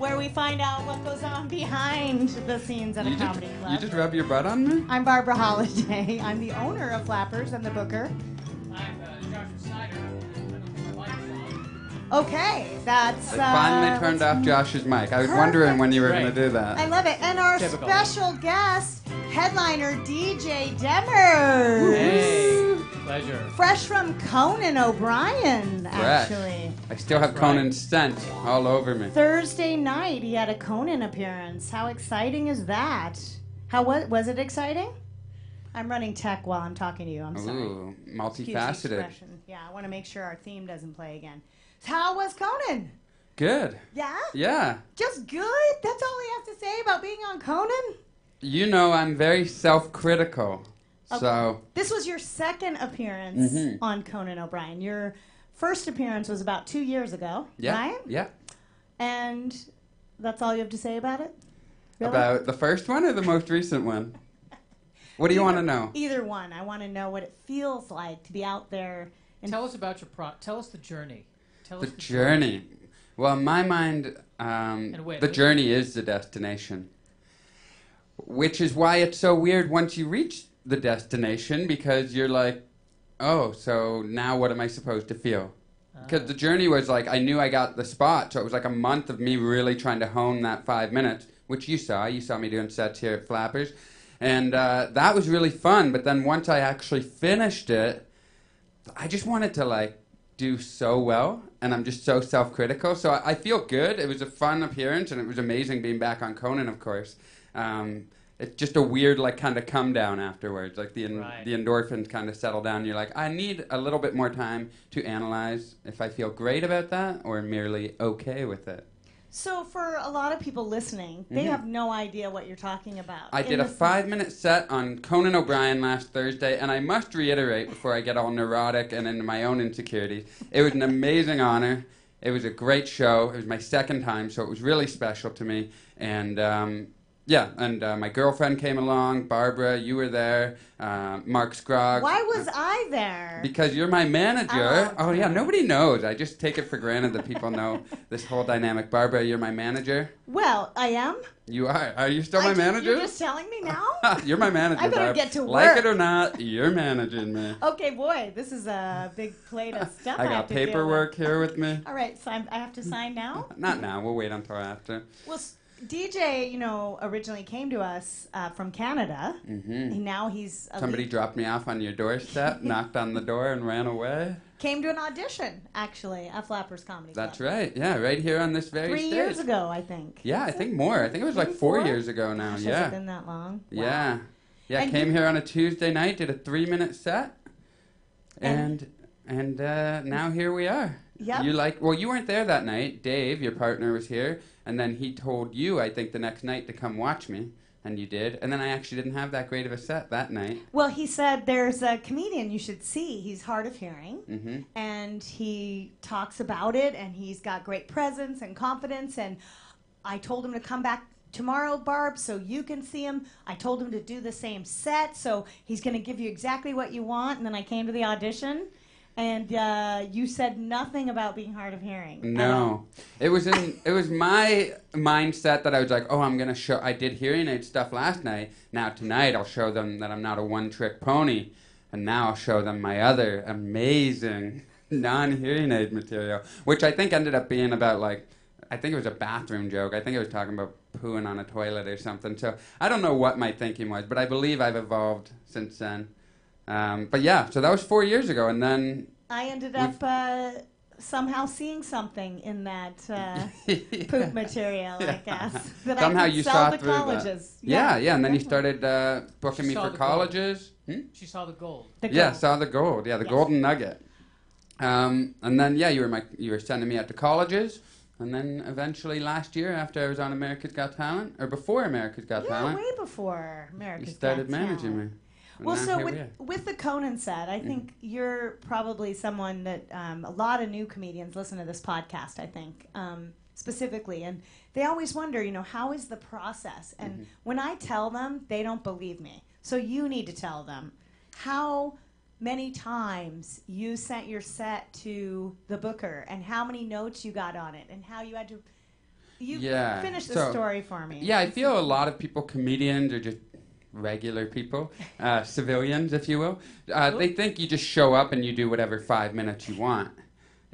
where we find out what goes on behind the scenes at a comedy club. You just rub your butt on me? I'm Barbara Holiday. I'm the owner of Flappers and the booker. I'm Joshua Snyder, and I don't think my mic's on. Okay, that's... I finally turned off Josh's mic. I was wondering when you were going to do that. I love it. And our Typical. special guest, headliner D.J Demers. Hey, pleasure. Fresh from Conan OBrien, actually. I still have Conan's scent all over me. Thursday night, he had a Conan appearance. How exciting is that? How was it exciting? I'm running tech while I'm talking to you. I'm sorry. Ooh, Excuse the multifaceted. expression. Yeah, I want to make sure our theme doesn't play again. How was Conan? Good. Yeah? Yeah. Just good? That's all we have to say about being on Conan? You know I'm very self-critical. Okay. So, This was your second appearance Mhm. on Conan OBrien. Your first appearance was about 2 years ago, yeah. right? Yeah. And that's all you have to say about it? Really? About the first one or the most recent one? What do you want to know? Either one. I want to know what it feels like to be out there. And Tell us about your tell us the journey. Tell The us journey. Well, in my mind, wait, the journey is the destination. Which is why it's so weird once you reach the destination, because you're like, oh, so now what am I supposed to feel? Because the journey was like, I knew I got the spot, so it was like a month of me really trying to hone that 5 minutes, which you saw. You saw me doing sets here at Flappers. And that was really fun, but then once I actually finished it, I just wanted to, like, do so well, and I'm just so self-critical. So I feel good. It was a fun appearance, and it was amazing being back on Conan, of course. It's just a weird, like, kind of come down afterwards. Like, the endorphins kind of settle down. You're like, I need a little bit more time to analyze if I feel great about that or merely okay with it. so for a lot of people listening, they Mhm. have no idea what you're talking about. I did a 5-minute set on Conan OBrien last Thursday, and I must reiterate before I get all neurotic and into my own insecurities, it was an amazing honor. It was a great show. It was my second time, so it was really special to me. And my girlfriend came along. Barbara, you were there. Mark Scroggs. Why was I there? Because you're my manager. Oh, Oh, yeah, nobody knows. I just take it for granted that people know this whole dynamic. Barbara, you're my manager. Well, I am. You are. Are you still my manager? You're just telling me now? You're my manager, I better Barb. get to Like work. it or not, you're managing me. Okay, boy, this is a big plate of stuff I have got to deal paperwork with. here with me. All right, so I have to sign now? Not now. We'll wait until after. Well, DJ, originally came to us from Canada. Mm-hmm. And now he's... Somebody dropped me off on your doorstep, knocked on the door, and ran away. Came to an audition, actually, at Flappers Comedy Club. That's right. Yeah, right here on this very 3 stage. years ago, I think. Yeah, I think more. I think it was like Maybe 4 4? years ago now. Gosh, Yeah. has it been that long? Wow. Yeah. Yeah, And came you- here on a Tuesday night, did a 3-minute set, and now here we are. Yep. You weren't there that night. Dave, your partner, was here, and then he told you, I think, the next night to come watch me, and you did. And then I actually didn't have that great of a set that night. Well, he said there's a comedian you should see. He's hard of hearing, Mm-hmm. and he talks about it, and he's got great presence and confidence. And I told him to come back tomorrow, Barb, so you can see him. I told him to do the same set, so he's going to give you exactly what you want. And then I came to the audition, and you said nothing about being hard of hearing. No, it was my mindset that I was like, oh, I'm gonna show. I did hearing aid stuff last night. Now tonight I'll show them that I'm not a one-trick pony, and now I'll show them my other amazing non-hearing aid material, which I think ended up being about I think it was a bathroom joke. I think it was talking about pooing on a toilet or something. So I don't know what my thinking was, but I believe I've evolved since then. But yeah, so that was 4 years ago, and then I ended up somehow seeing something in that poop material, I guess, that somehow I could you sell saw to through colleges. that. Yeah, and then you definitely. started booking She me saw for the gold. colleges. She saw the gold. The Yeah, gold. saw the gold. Yeah, the Yes. golden nugget. And then you were sending me out to colleges, and then eventually last year, after I was on America's Got Talent, or before America's Got Yeah, Talent, way before America's you started Got managing Talent. me. And Well, now so here we are. with the Conan set, I think you're probably someone that a lot of new comedians listen to this podcast, I think, specifically. And they always wonder, how is the process? And when I tell them, they don't believe me. So you need to tell them how many times you sent your set to the booker and how many notes you got on it and how you had to You Yeah, finish the so- story for me. Yeah, I feel a lot of people, comedians, are just regular people, civilians, if you will. They think you just show up and you do whatever 5 minutes you want.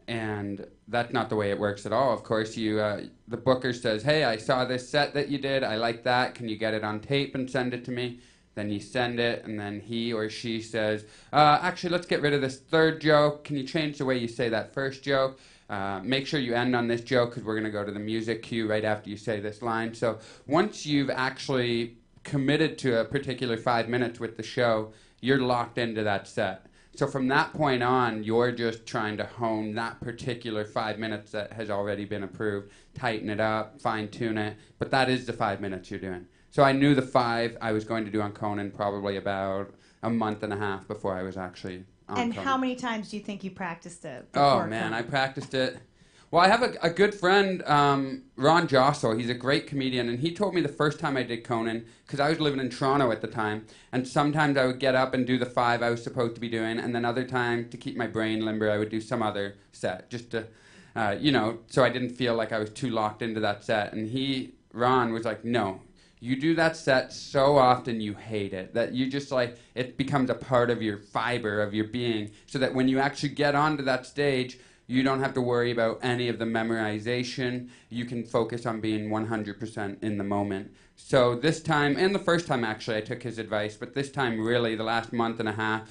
And that's not the way it works at all. Of course, the booker says, hey, I saw this set that you did. I like that. Can you get it on tape and send it to me? Then you send it, and then he or she says, actually, let's get rid of this third joke. Can you change the way you say that first joke? Make sure you end on this joke because we're going to go to the music cue right after you say this line. So once you've actually committed to a particular 5 minutes with the show, you're locked into that set. So from that point on, you're just trying to hone that particular 5 minutes that has already been approved, tighten it up, fine-tune it. But that is the 5 minutes you're doing. So I knew the 5 I was going to do on Conan probably about a month and a half before I was actually on And Conan. how many times do you think you practiced it? Oh, before man, Conan? I practiced it. Well, I have a good friend, Ron Jossel. He's a great comedian, and he told me the first time I did Conan, because I was living in Toronto at the time, and sometimes I would get up and do the 5 I was supposed to be doing, and then other time, to keep my brain limber, I would do some other set, just to, so I didn't feel like I was too locked into that set. And Ron was like, no, you do that set so often you hate it, that you just like, it becomes a part of your fiber, of your being, so that when you actually get onto that stage, you don't have to worry about any of the memorization. You can focus on being 100% in the moment. So this time, and the first time actually, I took his advice, but this time really, the last month and a half,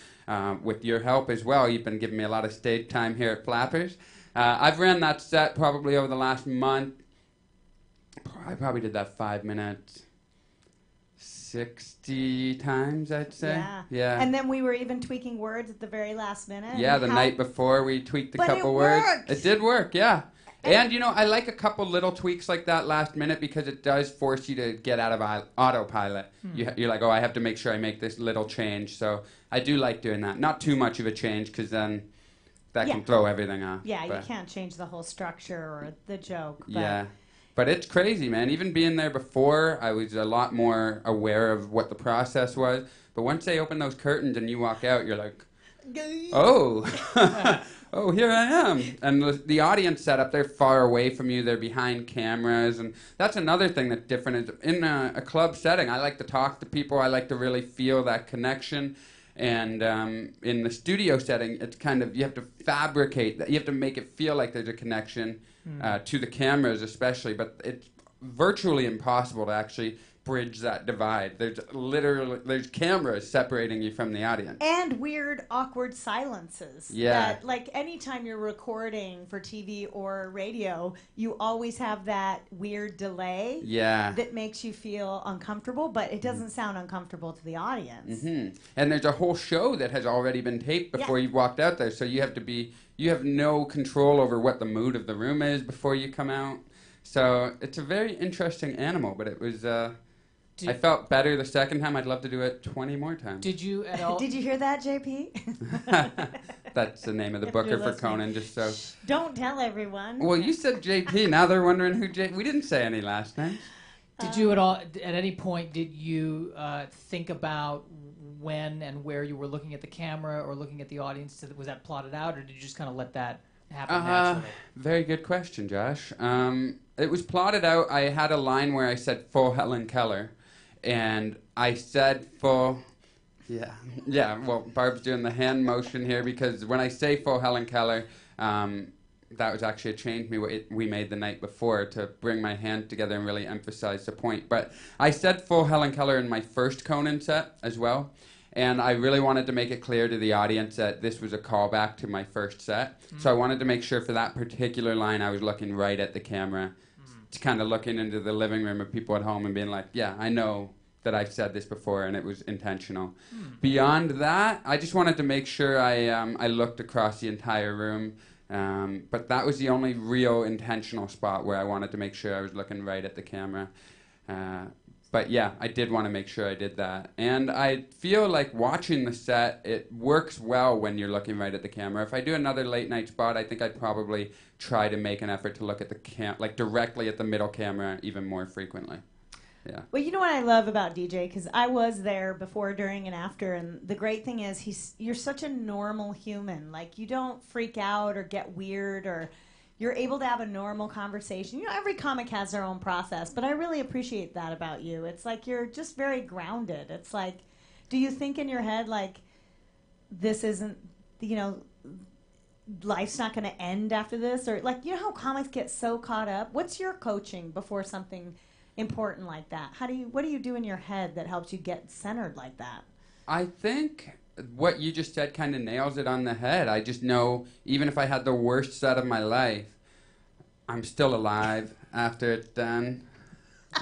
with your help as well, you've been giving me a lot of stage time here at Flappers. I've ran that set probably over the last month. I probably did that 5 minutes 60 times, I'd say. Yeah. And then we were even tweaking words at the very last minute. Yeah, the night before we tweaked a But couple it words. worked. It did work, yeah. And, I like a couple little tweaks like that last minute because it does force you to get out of autopilot. You're like, oh, I have to make sure I make this little change. So I do like doing that. Not too much of a change because then that can throw everything off. Yeah, you can't change the whole structure or the joke. But Yeah. But it's crazy, man. Even being there before, I was a lot more aware of what the process was. But once they open those curtains and you walk out, you're like, oh, oh, here I am. And the audience setup, they're far away from you. They're behind cameras. And that's another thing that's different. Is in a club setting, I like to talk to people. I like to really feel that connection. And in the studio setting, it's kind of, you have to fabricate that. You have to make it feel like there's a connection to the cameras especially. But it's virtually impossible to actually bridge that divide. There's cameras separating you from the audience. And weird, awkward silences. Yeah. That, like, anytime you're recording for TV or radio, you always have that weird delay that makes you feel uncomfortable, but it doesn't sound uncomfortable to the audience. Mm-hmm. And there's a whole show that has already been taped before you've walked out there, so you have no control over what the mood of the room is before you come out. So it's a very interesting animal, but it was... I felt better the second time. I'd love to do it 20 more times. Did you at all? Did you hear that, JP? That's the name of the booker for Conan, just so... Don't tell everyone. Well, you said JP. Now they're wondering who We didn't say any last names. Did you at any point, did you think about when and where you were looking at the camera or looking at the audience? Was that plotted out, or did you just kind of let that happen naturally? Very good question, Josh. It was plotted out. I had a line where I said, full Helen Keller. And I said full, well, Barb's doing the hand motion here because when I say full Helen Keller, that was actually a change we made the night before to bring my hand together and really emphasize the point. But I said full Helen Keller in my first Conan set as well. And I really wanted to make it clear to the audience that this was a callback to my first set. So I wanted to make sure for that particular line I was looking right at the camera. Kind of looking into the living room of people at home and being like, yeah, I know that I've said this before and it was intentional. Beyond that, I just wanted to make sure I looked across the entire room. But that was the only real intentional spot where I wanted to make sure I was looking right at the camera. But yeah, I did want to make sure I did that. And I feel like watching the set, it works well when you're looking right at the camera. If I do another late night spot, I think I'd probably try to make an effort to look at the directly at the middle camera even more frequently. Yeah. Well, you know what I love about DJ, because I was there before, during, and after, and the great thing is you're such a normal human. Like, you don't freak out or get weird or you're able to have a normal conversation. You know, every comic has their own process, but I really appreciate that about you. It's like you're just very grounded. It's like, do you think in your head, like, this isn't, you know, life's not going to end after this? Or, like, you know how comics get so caught up? What's your coaching before something important like that? What do you do in your head that helps you get centered like that? I think what you just said kind of nails it on the head. I just know, even if I had the worst set of my life, I'm still alive after it's done.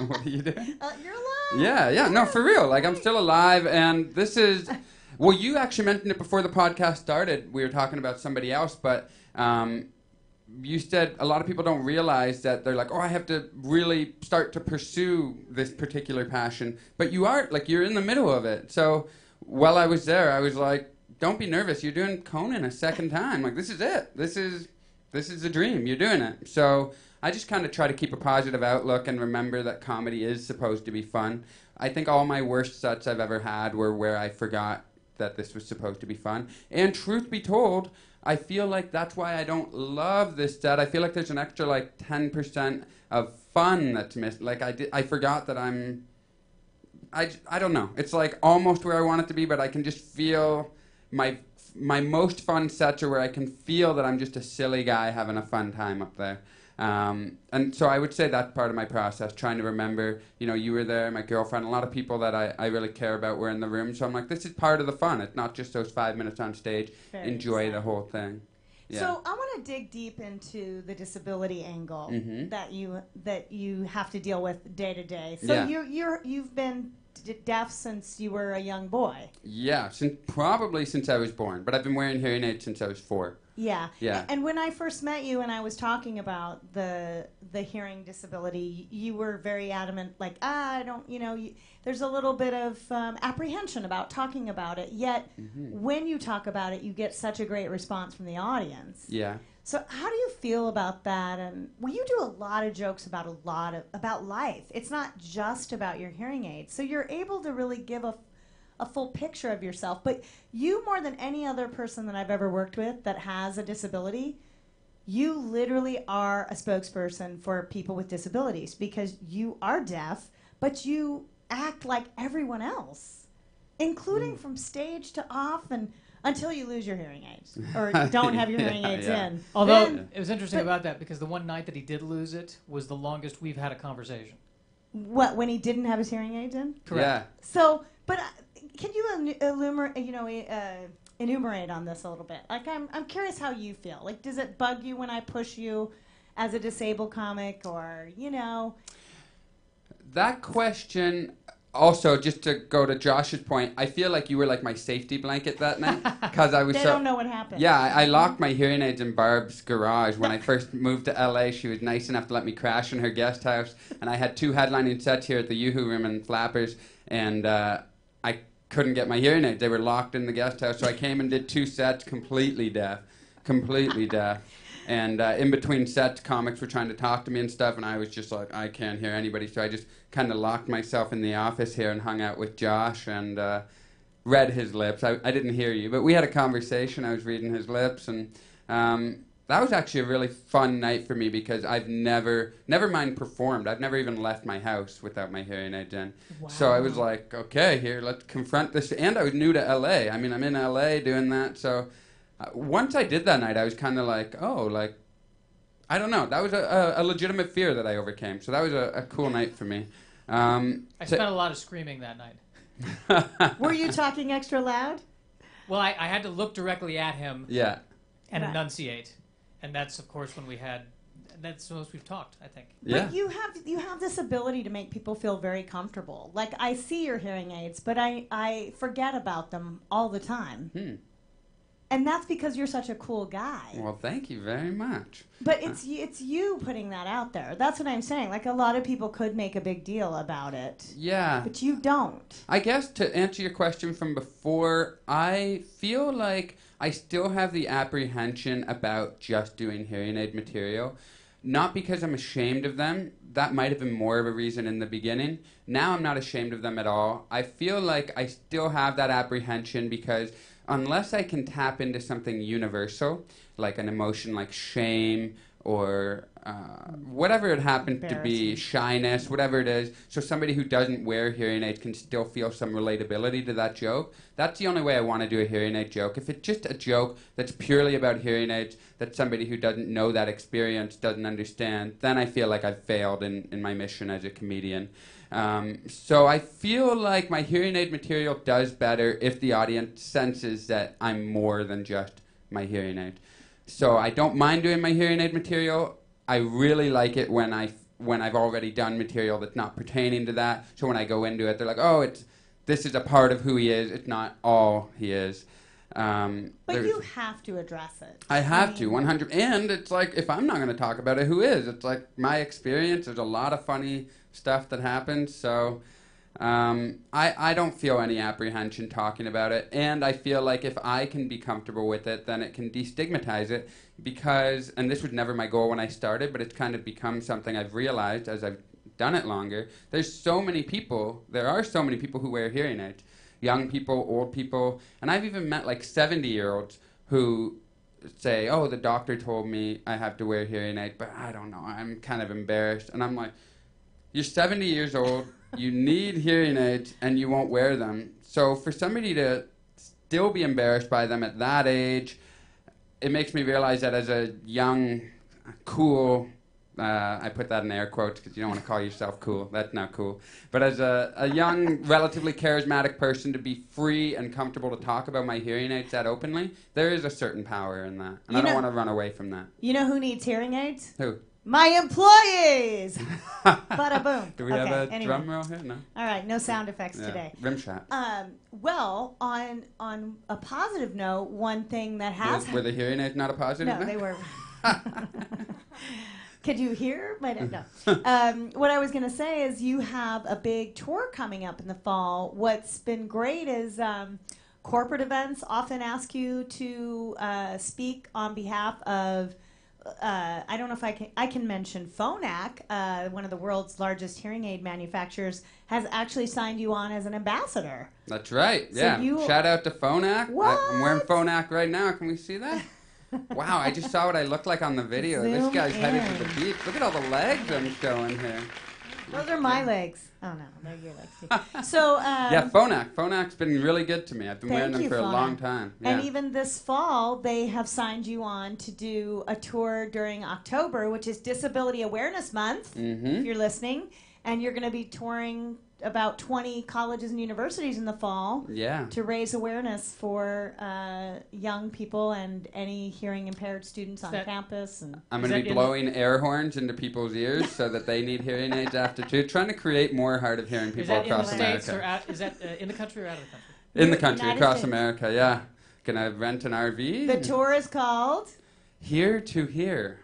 What are you doing? You're alive. Yeah, no, for real. Like, I'm still alive, and this is... Well, you actually mentioned it before the podcast started. We were talking about somebody else, but you said a lot of people don't realize that they're like, oh, I have to really start to pursue this particular passion. But you are, like, you're in the middle of it. So while I was there, I was like, don't be nervous. You're doing Conan a second time. Like, this is it. This is a dream. You're doing it. So I just kind of try to keep a positive outlook and remember that comedy is supposed to be fun. I think all my worst sets I've ever had were where I forgot that this was supposed to be fun. And truth be told, I feel like that's why I don't love this set. I feel like there's an extra, like, 10% of fun that's missed. Like, I forgot that I don't know. It's, like, almost where I want it to be, but I can just feel my most fun sets are where I can feel that I'm just a silly guy having a fun time up there. And so I would say that's part of my process, trying to remember, you know, you were there, my girlfriend, a lot of people that I really care about were in the room. So I'm like, this is part of the fun. It's not just those 5 minutes on stage. Very Enjoy sad. The whole thing. Yeah. So I want to dig deep into the disability angle that you have to deal with day to day. So you've been deaf since you were a young boy. Yeah, probably since I was born. But I've been wearing hearing aids since I was 4. Yeah. Yeah. And when I first met you and I was talking about the hearing disability, you were very adamant, like, I don't, you know, there's a little bit of apprehension about talking about it. Yet when you talk about it, you get such a great response from the audience. Yeah. So how do you feel about that? And well, you do a lot of jokes about about life. It's not just about your hearing aids. So you're able to really give a full picture of yourself. But you, more than any other person that I've ever worked with that has a disability, you literally are a spokesperson for people with disabilities because you are deaf, but you act like everyone else, including from stage to off and until you lose your hearing aids or don't have your hearing aids in. Although it was interesting about that because the one night that he did lose it was the longest we've had a conversation. What, when he didn't have his hearing aids in? Correct. Yeah. So, but can you enumerate on this a little bit? Like, I'm curious how you feel. Like, does it bug you when I push you as a disabled comic, or, you know? That question, also, just to go to Josh's point, I feel like you were like my safety blanket that night because I was They don't know what happened. Yeah, I locked my hearing aids in Barb's garage. When I first moved to LA, she was nice enough to let me crash in her guest house, and I had 2 headlining sets here at the Yoo-Hoo Room and Flappers, and I couldn't get my hearing aids. They were locked in the guest house, so I came and did 2 sets completely deaf. And in between sets, comics were trying to talk to me and stuff, and I was just like, I can't hear anybody. So I just kind of locked myself in the office here and hung out with Josh and read his lips. I didn't hear you, but we had a conversation. I was reading his lips, and that was actually a really fun night for me because I've never mind performed. I've never even left my house without my hearing aids in. Wow. So I was like, okay, here, let's confront this. And I was new to LA. I mean, I'm in LA doing that, so... once I did that night, I was kind of like, oh, like, I don't know. That was a legitimate fear that I overcame. So that was a cool night for me. I spent a lot of screaming that night. Were you talking extra loud? Well, I had to look directly at him Yeah. and Right. enunciate. And that's, of course, when we had... That's the most we've talked, I think. Yeah. But you have this ability to make people feel very comfortable. Like, I see your hearing aids, but I forget about them all the time. And that's because you're such a cool guy. Well, thank you very much. But it's you putting that out there. That's what I'm saying. Like, a lot of people could make a big deal about it. Yeah. But you don't. I guess to answer your question from before, I feel like I still have the apprehension about just doing hearing aid material. Not because I'm ashamed of them. That might have been more of a reason in the beginning. Now I'm not ashamed of them at all. I feel like I still have that apprehension because unless I can tap into something universal, like an emotion like shame or whatever it happened to be, shyness, whatever it is, so somebody who doesn't wear hearing aids can still feel some relatability to that joke. That's the only way I want to do a hearing aid joke. If it's just a joke that's purely about hearing aids, that somebody who doesn't know that experience doesn't understand, then I feel like I've failed in my mission as a comedian. So I feel like my hearing aid material does better if the audience senses that I'm more than just my hearing aid. So I don't mind doing my hearing aid material. I really like it when I've already done material that's not pertaining to that. So when I go into it, they're like, oh, this is a part of who he is. It's not all he is. But you have to address it. I have to, 100. And it's like, if I'm not going to talk about it, who is? It's like my experience. There's a lot of funny stuff that happens. So I don't feel any apprehension talking about it. And I feel like if I can be comfortable with it, then it can destigmatize it. Because, and this was never my goal when I started, but it's kind of become something I've realized as I've done it longer. There are so many people who wear hearing aids. Young people, old people, and I've even met like 70-year-olds who say, oh, the doctor told me I have to wear hearing aids, but I don't know, I'm kind of embarrassed. And I'm like, you're 70 years old, you need hearing aids, and you won't wear them. So for somebody to still be embarrassed by them at that age, it makes me realize that as a young, cool, I put that in air quotes because you don't want to call yourself cool. That's not cool. But as a young, relatively charismatic person, to be free and comfortable to talk about my hearing aids that openly, there is a certain power in that. And I don't want to run away from that. You know who needs hearing aids? Who? My employees! Bada boom. Do we have a drum roll here? No. All right, no sound effects today. Rim shot. Well, on a positive note, one thing that has... Were the hearing aids not a positive note? No, they were... Could you hear? No. What I was going to say is you have a big tour coming up in the fall. What's been great is corporate events often ask you to speak on behalf of, I don't know if I can mention Phonak, one of the world's largest hearing aid manufacturers, has actually signed you on as an ambassador. That's right, So yeah. you- Shout out to Phonak. What? I'm wearing Phonak right now. Can we see that? Wow, I just saw what I looked like on the video. Zoom This guy's headed to in. the beach. Look at all the legs I'm showing here. Those are my legs. Oh, no, they're your legs, too. So, Yeah, Phonak. Phonak's been really good to me. I've been wearing Thank them you, for a Phonak. long time. Yeah. And even this fall, they have signed you on to do a tour during October, which is Disability Awareness Month, if you're listening. And you're going to be touring about 20 colleges and universities in the fall Yeah. to raise awareness for young people and any hearing impaired students on campus. And I'm Is going to that be in blowing air horns into people's ears so that they need hearing aids after too. Trying to create more hard of hearing Is people that in the across States America. or out, is that in the country or out of the country? In the country, United across States. America, yeah. Gonna rent an RV. the tour is called Here to Here.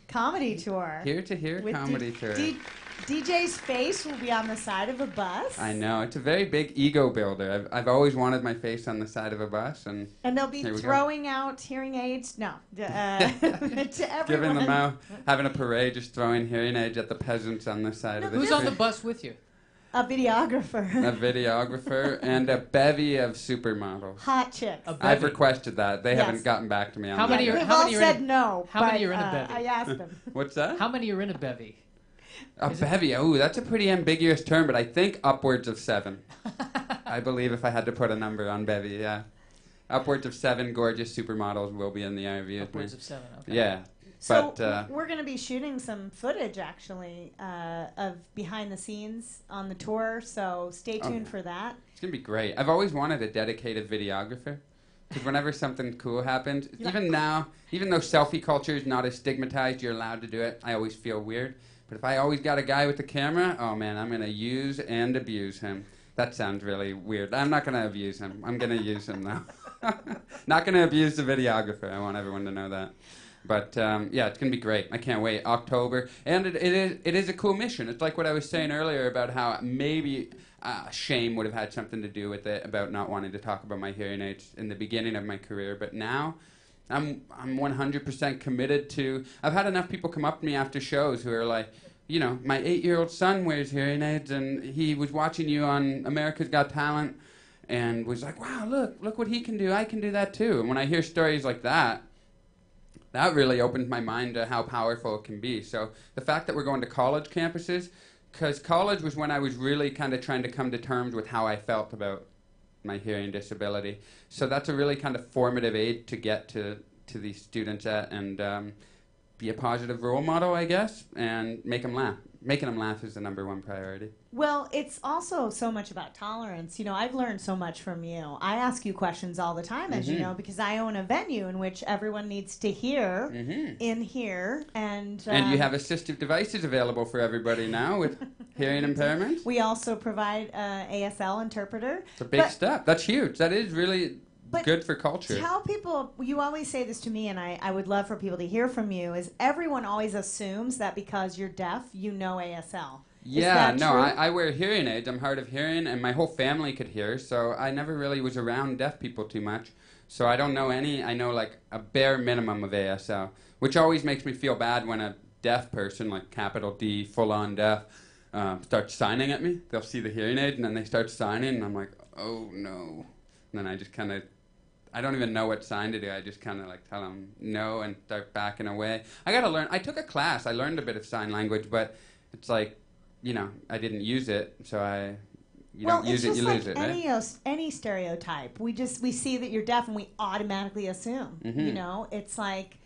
Comedy Tour. Here to Here With comedy tour. DJ's face will be on the side of a bus. I know, it's a very big ego builder. I've always wanted my face on the side of a bus, and And they'll be Here we go. throwing out hearing aids. No, to everyone. giving them out, having a parade, just throwing hearing aids at the peasants on the side of the Who's on the street. bus with you? A videographer. A videographer and a bevy of supermodels. Hot chicks. A I've bevy. requested that. They Yes. haven't gotten back to me on How that. many are- They've how all many are said in- no. how many but, are in a bevy? I asked them. What's that? How many are in a bevy? A bevy. Oh, that's a pretty ambiguous term, but I think upwards of 7. I believe if I had to put a number on bevy, yeah. Upwards of 7 gorgeous supermodels will be in the RV with me. Upwards of 7. Okay. Yeah. So But, we're going to be shooting some footage, actually, of behind the scenes on the tour. So stay tuned for that. It's going to be great. I've always wanted a dedicated videographer. Because whenever something cool happens, even now, even though selfie culture is not as stigmatized, you're allowed to do it, I always feel weird. But if I always got a guy with the camera, oh man, I'm going to use and abuse him. That sounds really weird. I'm not going to abuse him. I'm going to use him now. Not going to abuse the videographer. I want everyone to know that. But yeah, it's going to be great. I can't wait. October. And it is a cool mission. It's like what I was saying earlier about how maybe shame would have had something to do with it, about not wanting to talk about my hearing aids in the beginning of my career. But now I'm 100% committed to... I've had enough people come up to me after shows who are like, you know, my 8-year-old son wears hearing aids and he was watching you on America's Got Talent and was like, wow, look what he can do. I can do that too. And when I hear stories like that, that really opened my mind to how powerful it can be. So the fact that we're going to college campuses, because college was when I was really kind of trying to come to terms with how I felt about my hearing disability. So that's a really kind of formative aid to get to these students at, and be a positive role model, I guess, and make them laugh. Making them laugh is the #1 priority. Well, it's also so much about tolerance. You know, I've learned so much from you. I ask you questions all the time, as you know, because I own a venue in which everyone needs to hear in here. And you have assistive devices available for everybody now with hearing impairments. We also provide ASL interpreter. It's a big step. That's huge. That is really good for culture. Tell people, you always say this to me, and I would love for people to hear from you, is everyone always assumes that because you're deaf, you know ASL. Yeah, no, I wear hearing aids. I'm hard of hearing, and my whole family could hear, so I never really was around deaf people too much. So I don't know any. I know like a bare minimum of ASL, which always makes me feel bad when a deaf person, like capital D, full-on deaf, starts signing at me. They'll see the hearing aid, and then they start signing, and I'm like, oh, no. And then I just kind of, I don't even know what sign to do. I just kind of like tell them no and start backing away. I got to learn. I took a class. I learned a bit of sign language, but it's like, you know, I didn't use it, so you don't use it, you lose it, right? Any stereotype. We see that you're deaf and we automatically assume. You know, it's like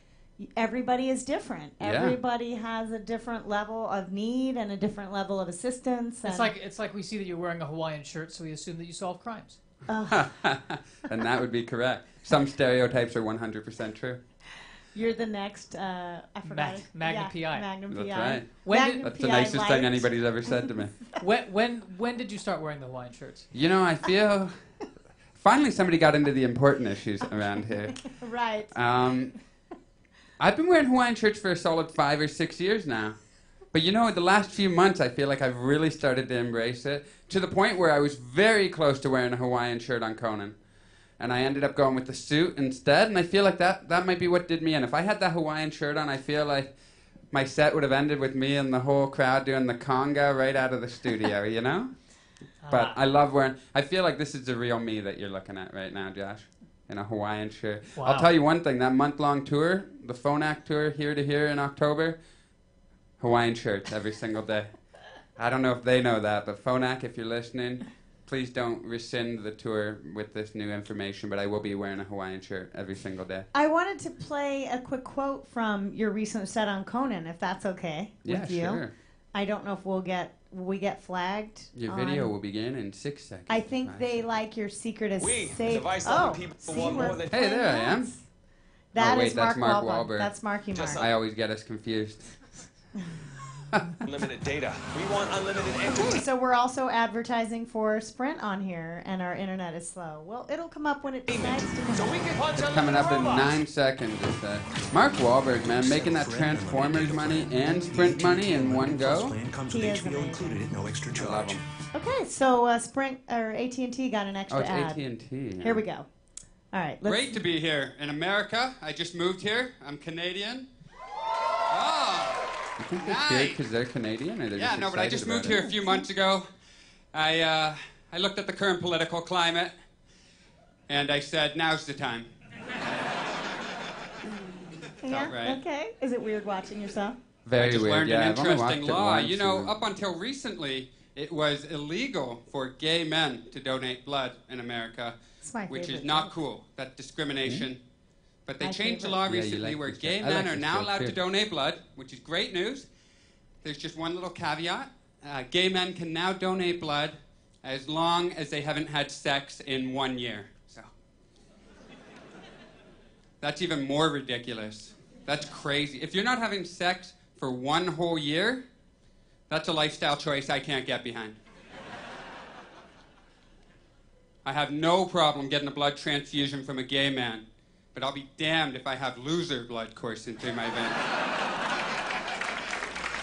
everybody is different. Yeah. Everybody has a different level of need and a different level of assistance. It's like we see that you're wearing a Hawaiian shirt, so we assume that you solve crimes. And that would be correct. Some stereotypes are 100% true. You're the next, I forgot. Magnum PI. Magnum That's PI. right. That's the nicest thing anybody's ever said to me. When did you start wearing the Hawaiian shirts? You know, I feel finally somebody got into the important issues around here. Right. I've been wearing Hawaiian shirts for a solid 5 or 6 years now. But you know, the last few months I feel like I've really started to embrace it, to the point where I was very close to wearing a Hawaiian shirt on Conan. And I ended up going with the suit instead, and I feel like that might be what did me in. If I had that Hawaiian shirt on, I feel like my set would have ended with me and the whole crowd doing the conga right out of the studio, you know? But I love wearing, I feel like this is the real me that you're looking at right now, Josh, in a Hawaiian shirt. Wow. I'll tell you one thing, that month-long tour, the Phonak tour, Here to Here in October, Hawaiian shirts every single day. I don't know if they know that, but Phonak, if you're listening, please don't rescind the tour with this new information, but I will be wearing a Hawaiian shirt every single day. I wanted to play a quick quote from your recent set on Conan, if that's okay with you. Sure. I don't know if will we get flagged. Your video will begin in 6 seconds. I think they like your secret is safe. People want more than hey, there I am. That wait, is that's Mark Wahlberg. That's Marky Mark. I always get us confused. unlimited data. We want unlimited internet. Okay, so we're also advertising for Sprint on here, and our internet is slow. Well, it'll come up when it decides to come So we can punch It's coming up in 9 seconds. Mark Wahlberg, man, making that Transformers money and Sprint money in one go. He is amazing. included at no extra I love him. Okay, so Sprint or AT&T got an extra Oh, it's ad. AT&T. Here we go. All right. Great to be here in America. I just moved here. I'm Canadian. Oh, you think they're good because they're Canadian? Or they're Yeah, no, but I just moved here a few months ago. I looked at the current political climate, and I said, now's the time. Yeah, right. okay. Is it weird watching yourself? Very I just weird. learned Yeah, an I've only interesting watched it law. once, You know, and- up until recently, it was illegal for gay men to donate blood in America, It's my which favorite is not joke. cool. That's discrimination. But they My changed the favorite. law Yeah, you recently like where this gay joke. I like men are this now joke, allowed too. to donate blood, which is great news. There's just one little caveat. Gay men can now donate blood as long as they haven't had sex in 1 year. So that's even more ridiculous. That's crazy. If you're not having sex for 1 whole year, that's a lifestyle choice I can't get behind. I have no problem getting a blood transfusion from a gay man, but I'll be damned if I have loser blood coursing through my veins.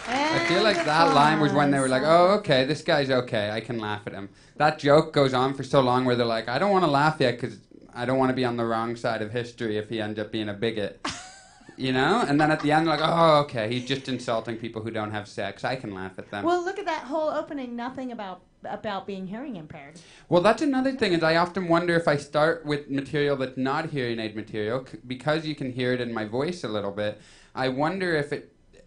I feel like that line was when they were like, oh, okay, this guy's okay. I can laugh at him. That joke goes on for so long where they're like, I don't want to laugh yet because I don't want to be on the wrong side of history if he ends up being a bigot. You know? And then at the end, like, oh, okay, he's just insulting people who don't have sex. I can laugh at them. Well, look at that whole opening. Nothing about being hearing impaired. Well, that's another thing, is I often wonder if I start with material that's not hearing aid material, because you can hear it in my voice a little bit. I wonder if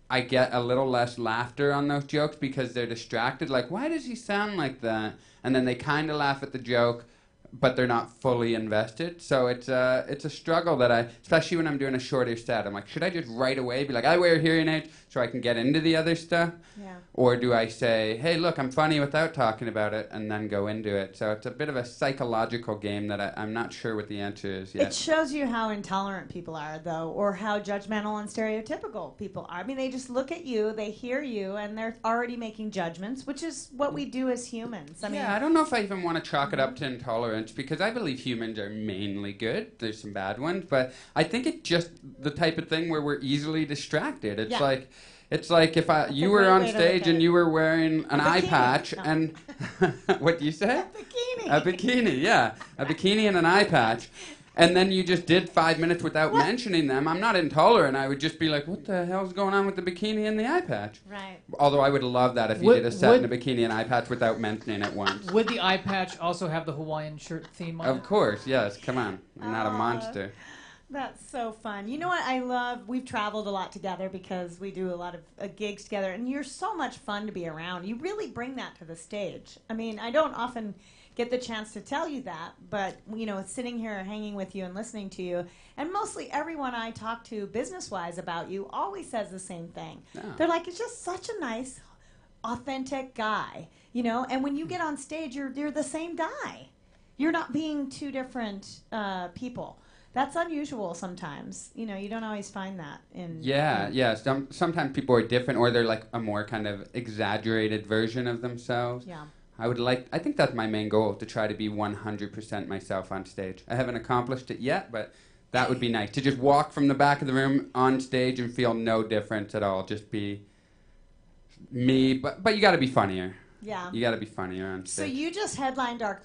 I get a little less laughter on those jokes because they're distracted. Like, why does he sound like that? And then they kind of laugh at the joke, but they're not fully invested. So it's a struggle that especially when I'm doing a shorter set, I'm like, should I just right away be like, I wear hearing aids so I can get into the other stuff? Yeah. Or do I say, hey, look, I'm funny without talking about it, and then go into it? So it's a bit of a psychological game that I'm not sure what the answer is yet. It shows you how intolerant people are, though, or how judgmental and stereotypical people are. I mean, they just look at you, they hear you, and they're already making judgments, which is what we do as humans. I mean, I don't know if I even want to chalk it up to intolerance, because I believe humans are mainly good. There's some bad ones, but I think it's just the type of thing where we're easily distracted. It's like if you were on stage and you were wearing an eye patch and what do you say? A bikini. A bikini, yeah. A bikini and an eye patch. And then you just did 5 minutes without mentioning them. I'm not intolerant. I would just be like, what the hell's going on with the bikini and the eye patch? Right. Although I would love that if you did a set in a bikini and eye patch without mentioning it once. Would the eye patch also have the Hawaiian shirt theme on it? Of course, yes. Come on. I'm not a monster. That's so fun. You know what I love? We've traveled a lot together because we do a lot of gigs together, and you're so much fun to be around. You really bring that to the stage. I mean, I don't often get the chance to tell you that, but, you know, sitting here hanging with you and listening to you, and mostly everyone I talk to business-wise about you always says the same thing. Yeah. They're like, it's just such a nice, authentic guy, you know, and when you get on stage, you're the same guy. You're not being two different people. That's unusual sometimes. You know, you don't always find that in... Yeah. Sometimes people are different, or they're like a more kind of exaggerated version of themselves. Yeah. I think that's my main goal, to try to be 100% myself on stage. I haven't accomplished it yet, but that would be nice. To just walk from the back of the room on stage and feel no difference at all. Just be me, but you got to be funnier. Yeah. You got to be funnier on So stage. you just headlined our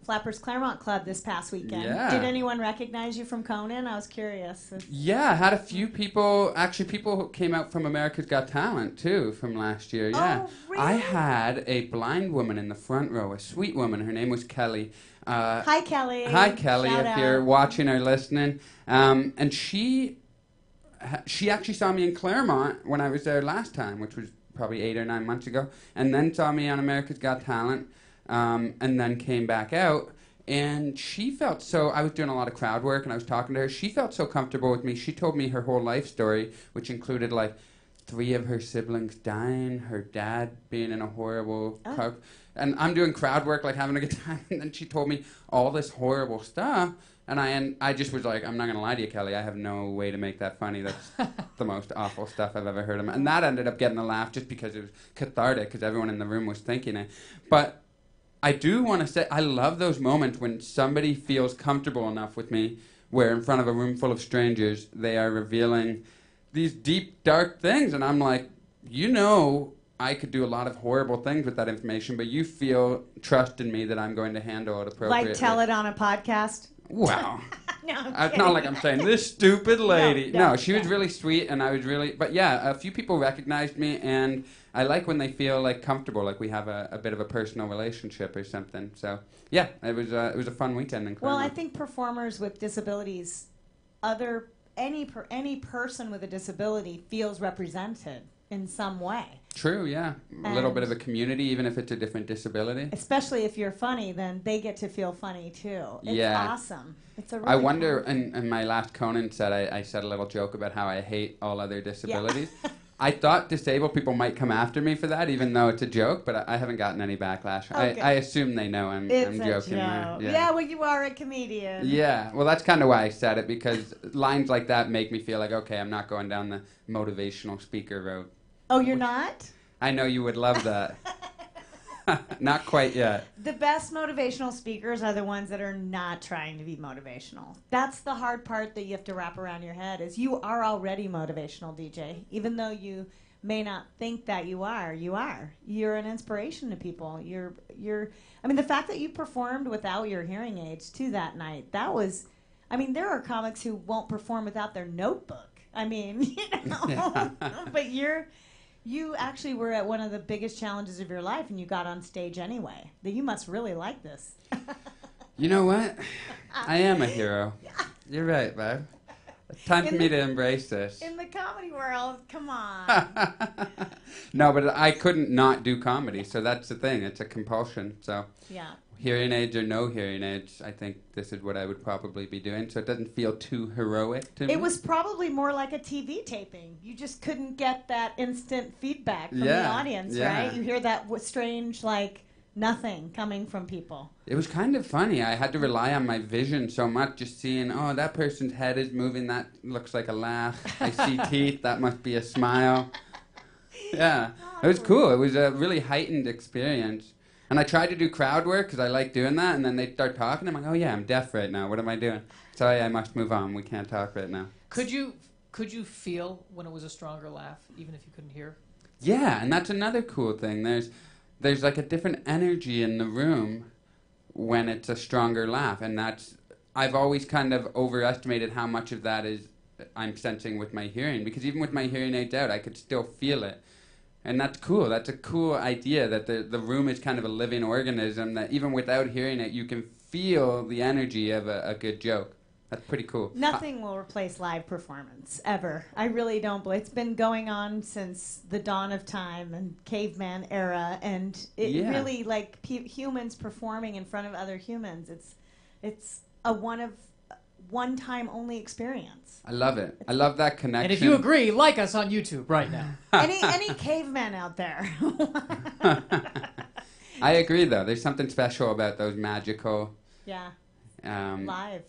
Flappers Claremont Club this past weekend. Yeah. Did anyone recognize you from Conan? I was curious. Yeah, I had a few people, actually people who came out from America's Got Talent, too, from last year, yeah. Oh, really? I had a blind woman in the front row, a sweet woman. Her name was Kelly. Hi, Kelly. Hi, Kelly, Shout if out. you're watching or listening. And she actually saw me in Claremont when I was there last time, which was probably 8 or 9 months ago, and then saw me on America's Got Talent, and then came back out. And she felt so... I was doing a lot of crowd work, and I was talking to her. She felt so comfortable with me. She told me her whole life story, which included, like, 3 of her siblings dying, her dad being in a horrible car. And I'm doing crowd work, like, having a good time, and then she told me all this horrible stuff. And I just was like, I'm not going to lie to you, Kelly. I have no way to make that funny. That's the most awful stuff I've ever heard of. And that ended up getting a laugh just because it was cathartic, because everyone in the room was thinking it. But I do want to say, I love those moments when somebody feels comfortable enough with me where in front of a room full of strangers, they are revealing these deep, dark things. And I'm like, you know, I could do a lot of horrible things with that information, but you feel trust in me that I'm going to handle it appropriately. Like tell it on a podcast? Wow. No, I'm It's kidding. not like I'm saying, this stupid lady. No, She was really sweet, and I was really... But yeah, a few people recognized me, and I like when they feel like comfortable, like we have a bit of a personal relationship or something. So yeah, it was a fun weekend in Well, Claremont. I think performers with disabilities, any person with a disability feels represented in some way. True, yeah. A little bit And- of a community, even if it's a different disability. Especially if you're funny, then they get to feel funny too. It's Yeah. awesome. It's a really I wonder, cool- in my last Conan set, I said a little joke about how I hate all other disabilities. I thought disabled people might come after me for that, even though it's a joke, but I haven't gotten any backlash. Okay. I assume they know I'm It's joking a there. joke. Yeah, well, you are a comedian. Yeah, well, that's kind of why I said it, because lines like that make me feel like, okay, I'm not going down the motivational speaker road. Oh, you're not? I know you would love that. Not quite yet. The best motivational speakers are the ones that are not trying to be motivational. That's the hard part that you have to wrap around your head is you are already motivational, DJ. Even though you may not think that you are, you are. You're an inspiration to people. I mean, the fact that you performed without your hearing aids too that night, that was, I mean, there are comics who won't perform without their notebook. I mean, but you actually were at one of the biggest challenges of your life, and you got on stage anyway. That you must really like this. You know what? I am a hero. You're right, Barb. It's time for me to embrace this. In the comedy world, come on. No, but I couldn't not do comedy, so that's the thing. It's a compulsion. So Yeah. hearing aids or no hearing aids, I think this is what I would probably be doing, so it doesn't feel too heroic to me. It was probably more like a TV taping. You just couldn't get that instant feedback from the Yeah, audience, yeah. right? You hear that strange, like, nothing coming from people. It was kind of funny. I had to rely on my vision so much, just seeing, oh, that person's head is moving, that looks like a laugh. I see teeth, that must be a smile. Yeah, it was cool. It was a really heightened experience. And I tried to do crowd work because I like doing that, and then they start talking. I'm like, oh yeah, I'm deaf right now. What am I doing? Sorry, I must move on. We can't talk right now. Could you feel when it was a stronger laugh, even if you couldn't hear? Yeah, and that's another cool thing. There's like a different energy in the room when it's a stronger laugh, and I've always kind of overestimated how much of that is I'm sensing with my hearing, because even with my hearing aids out, I could still feel it. And that's cool. That's a cool idea that the room is kind of a living organism, that even without hearing it, you can feel the energy of a good joke. That's pretty cool. Nothing will replace live performance, ever. I really don't believe. It's been going on since the dawn of time and caveman era, and it really, like, humans performing in front of other humans, it's a one-time only experience. I love it. I love that connection. And if you agree, like us on YouTube right now. Any caveman out there? I agree, though. There's something special about those magical... Yeah. Live.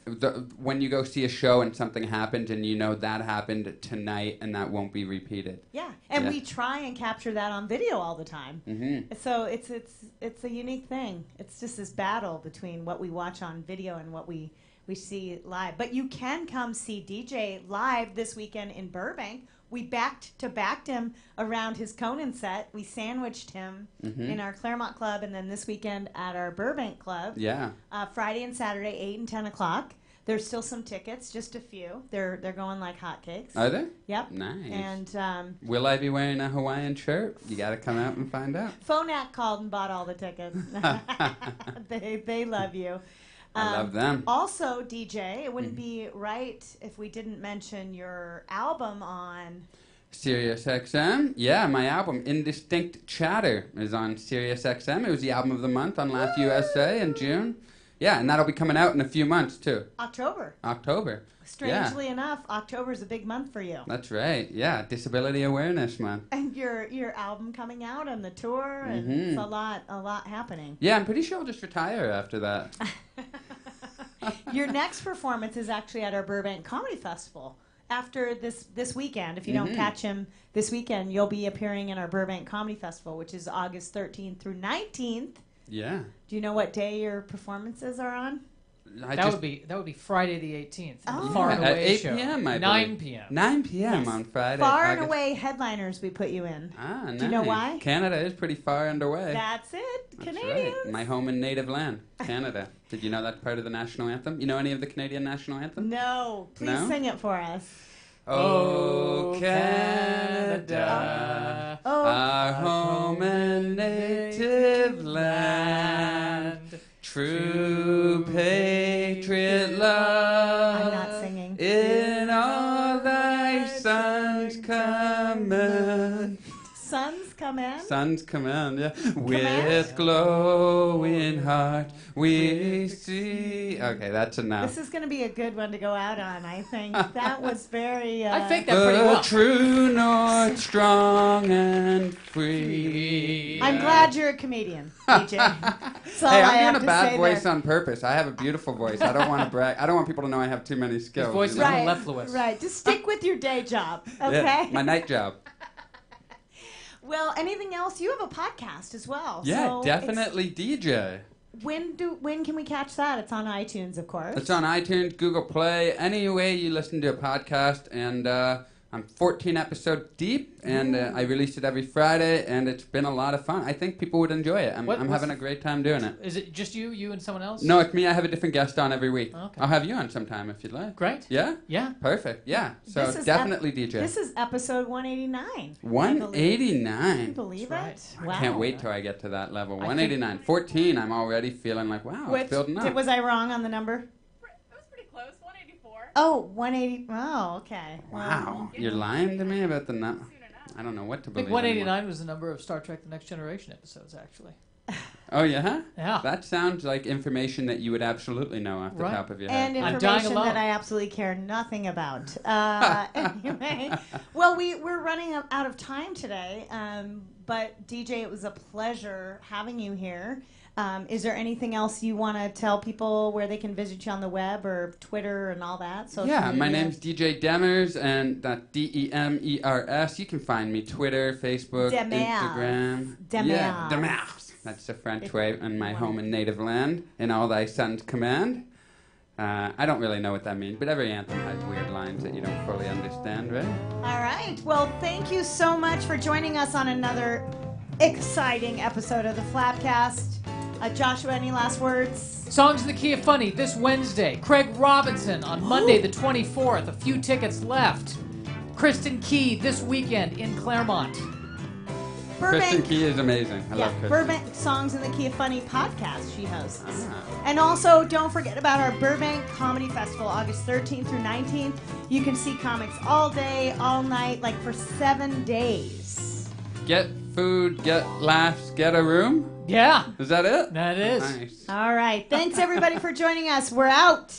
When you go see a show and something happens and you know that happened tonight and that won't be repeated. Yeah, and we try and capture that on video all the time. Mm-hmm. So it's a unique thing. It's just this battle between what we watch on video and what we see live. But you can come see DJ live this weekend in Burbank. We backed him around his Conan set. We sandwiched him in our Claremont Club, and then this weekend at our Burbank Club. Yeah. Friday and Saturday, 8 and 10 o'clock. There's still some tickets, just a few. They're going like hotcakes. Are they? Yep. Nice. And will I be wearing a Hawaiian shirt? You got to come out and find out. Phonak called and bought all the tickets. They love you. I love them. Also, DJ, it wouldn't be right if we didn't mention your album on Sirius XM. Yeah, my album, Indistinct Chatter, is on Sirius XM. It was the album of the month on Laugh USA in June. Yeah, and that'll be coming out in a few months, too. October. Strangely enough, October's a big month for you. That's right. Yeah, Disability Awareness Month. And your album coming out and the tour, and it's a lot happening. Yeah, I'm pretty sure I'll just retire after that. Your next performance is actually at our Burbank Comedy Festival. After this weekend, if you don't catch him this weekend, you'll be appearing in our Burbank Comedy Festival, which is August 13th through 19th. Yeah. Do you know what day your performances are on? That would be Friday the 18th. Oh. Far and Away 8 show. p.m. 9 p.m. 9 p.m. Yes. on Friday. Far August. and Away headliners we put you in. Ah, nice. Do you know why? Canada is pretty far and away. That's it. That's Canadians. right. My home and native land, Canada. Did you know that's part of the national anthem? You know any of the Canadian national anthem? No. Please sing it for us. Oh, Canada, our home and native land, true patriot love. I'm not singing. In all thy sons command. Sons command? Sons command, yeah. With glowing heart we see. Okay, that's enough. This is going to be a good one to go out on, I think. That was very... I think that pretty well. True north, strong and free. I'm glad you're a comedian, DJ. That's all Hey, I I'm have doing a to bad say voice there. on purpose. I have a beautiful voice. I don't want to brag. I don't want people to know I have too many skills. His voice you is know? mellifluous. Right. Just stick with your day job, okay? Yeah, my night job. Well, anything else? You have a podcast as well. Yeah, so definitely DJ. When can we catch that? It's on iTunes, of course. It's on iTunes, Google Play, any way you listen to a podcast, and I'm 14 episodes deep, and I release it every Friday, and it's been a lot of fun. I think people would enjoy it. I'm having a great time doing it. Is it just you and someone else? No, it's me. I have a different guest on every week. Okay. I'll have you on sometime if you'd like. Great. Yeah? Yeah. Perfect. Yeah. So This is definitely DJ. This is episode 189. 189. Can you believe That's it? right. I can't wait till I get to that level. I 189. 14, I'm already feeling like, wow, it's building up. Was I wrong on the number? It was pretty close, 184. Oh, 180. Oh, okay. Wow. You're lying to me about the number? Soon enough. I don't know what to I believe think 189 anymore. was the number of Star Trek The Next Generation episodes, actually. Oh, yeah? Yeah. That sounds like information that you would absolutely know off the Right. top of your And head. I'm dying information alone. that I absolutely care nothing about. Anyway, well, we're running out of time today. But DJ, it was a pleasure having you here. Is there anything else you want to tell people where they can visit you on the web or Twitter and all that? Social Yeah, my media? name's DJ Demers, and that's Demers. You can find me Twitter, Facebook, Demers. Instagram. Demers. Yeah, Demers. That's the French way in my home and native land. In all thy sons command. I don't really know what that means, but every anthem has weird lines that you don't fully understand, right? All right. Well, thank you so much for joining us on another exciting episode of the FlappCast. Joshua, any last words? Songs in the Key of Funny this Wednesday. Craig Robinson on Monday the 24th. A few tickets left. Kristen Key this weekend in Claremont. Kristen Key is amazing. I love Kristen. Burbank Songs in the Key of Funny podcast she hosts. Ah. And also, don't forget about our Burbank Comedy Festival, August 13th through 19th. You can see comics all day, all night, like for 7 days. Get food, get laughs, get a room. Yeah, Is that it? that is. Nice. All right. Thanks, everybody, for joining us. We're out.